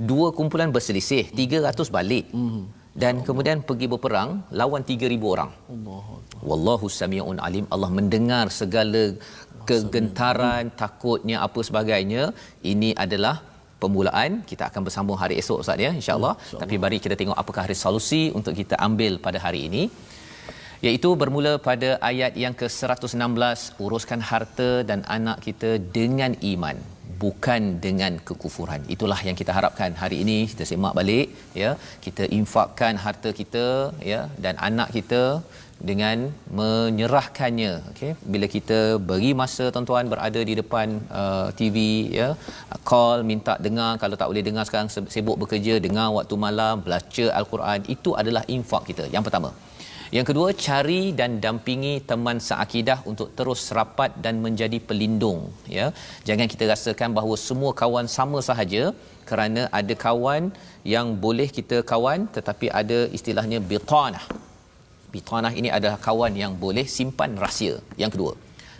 dua kumpulan berselisih, 300 balik. Dan kemudian pergi berperang lawan 3000 orang. Wallahu sami'un alim. Allah mendengar segala kegentaran, takutnya apa sebagainya. Ini adalah permulaan. Kita akan bersambung hari esok Ustaz ya, insya-Allah. Tapi mari kita tengok apakah resolusi untuk kita ambil pada hari ini. Iaitu bermula pada ayat yang ke-116, uruskan harta dan anak kita dengan iman, bukan dengan kekufuran. Itulah yang kita harapkan hari ini kita semak balik ya, kita infakkan harta kita ya dan anak kita dengan menyerahkannya. Okey, bila kita beri masa tuan-tuan berada di depan TV ya, call minta dengar, kalau tak boleh dengar sekarang sibuk bekerja, dengar waktu malam, baca al-Quran, itu adalah infak kita yang pertama. Yang kedua, cari dan dampingi teman seakidah untuk terus rapat dan menjadi pelindung ya. Jangan kita rasakan bahawa semua kawan sama sahaja, kerana ada kawan yang boleh kita kawan tetapi ada istilahnya bitanah. Bitanah ini adalah kawan yang boleh simpan rahsia. Yang kedua.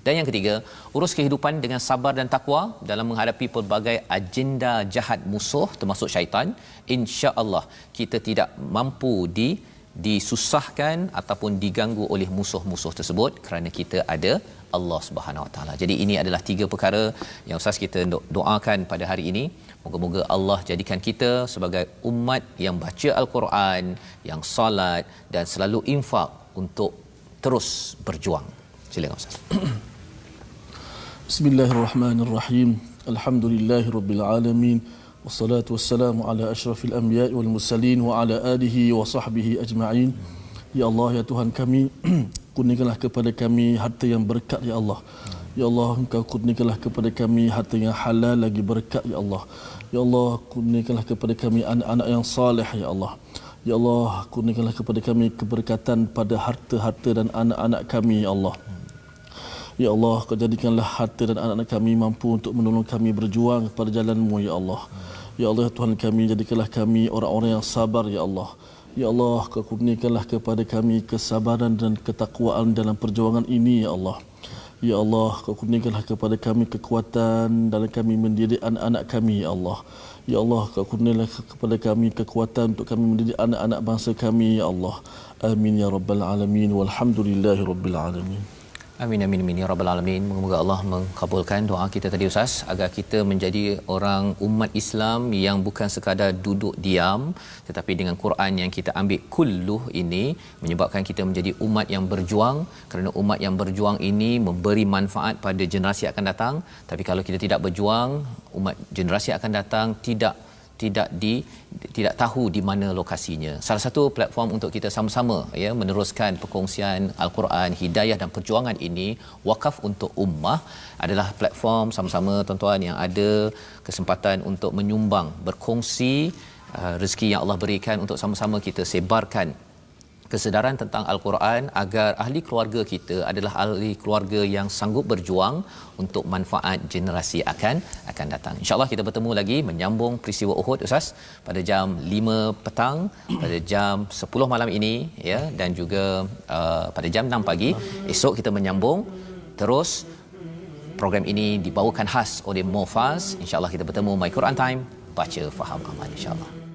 Dan yang ketiga, urus kehidupan dengan sabar dan takwa dalam menghadapi pelbagai agenda jahat musuh termasuk syaitan. Insya-Allah kita tidak mampu disusahkan ataupun diganggu oleh musuh-musuh tersebut kerana kita ada Allah Subhanahu Wa Taala. Jadi ini adalah 3 perkara yang Ustaz kita doakan pada hari ini. Moga-moga Allah jadikan kita sebagai umat yang baca al-Quran, yang solat dan selalu infak untuk terus berjuang. Silakan Ustaz. Bismillahirrahmanirrahim. Alhamdulillahirabbil alamin. Wassalatu wassalamu ala asyrafil anbiya'i wal mursalin wa ala alihi wa sahbihi ajma'in. Ya Allah, ya Tuhan kami, kurniakanlah kepada kami harta yang berkat ya Allah. Ya Allah, Engkau kurniakanlah kepada kami harta yang halal lagi berkat ya Allah. Ya Allah, kurniakanlah kepada kami anak-anak yang saleh ya Allah. Ya Allah, kurniakanlah kepada kami keberkatan pada harta-harta dan anak-anak kami ya Allah. Ya Allah, Kau jadikanlah harta dan anak-anak kami mampu untuk menolong kami berjuang pada jalan-Mu ya Allah. Ya Allah, ya Tuhan kami, jadikanlah kami orang-orang yang sabar ya Allah. Ya Allah, Kau kurniakanlah kepada kami kesabaran dan ketakwaan dalam perjuangan ini ya Allah. Ya Allah, Kau kurniakanlah kepada kami kekuatan dalam kami mendidik anak-anak kami ya Allah. Ya Allah, Kau kurniakanlah kepada kami kekuatan untuk kami mendidik anak-anak bangsa kami ya Allah. Amin ya rabbal alamin, walhamdulillahi rabbil alamin. Amin amin amin ya rabbal alamin. Moga Allah mengabulkan doa kita tadi Ustaz, agar kita menjadi orang umat Islam yang bukan sekadar duduk diam, tetapi dengan Quran yang kita ambil kulluh ini menyebabkan kita menjadi umat yang berjuang, kerana umat yang berjuang ini memberi manfaat pada generasi akan datang. Tapi kalau kita tidak berjuang, umat generasi akan datang tidak tahu di mana lokasinya. Salah satu platform untuk kita sama-sama ya meneruskan perkongsian Al-Quran, hidayah dan perjuangan ini, Wakaf untuk Ummah, adalah platform sama-sama tuan-tuan yang ada kesempatan untuk menyumbang, berkongsi rezeki yang Allah berikan untuk sama-sama kita sebarkan kesedaran tentang Al-Quran, agar ahli keluarga kita adalah ahli keluarga yang sanggup berjuang untuk manfaat generasi akan datang. InsyaAllah kita bertemu lagi menyambung peristiwa Uhud Ustaz pada jam 5 petang, pada jam 10 malam ini ya, dan juga pada jam 6 pagi. Esok kita menyambung terus. Program ini dibawakan khas oleh Mofaz. InsyaAllah kita bertemu My Quran Time, baca faham aman insyaAllah.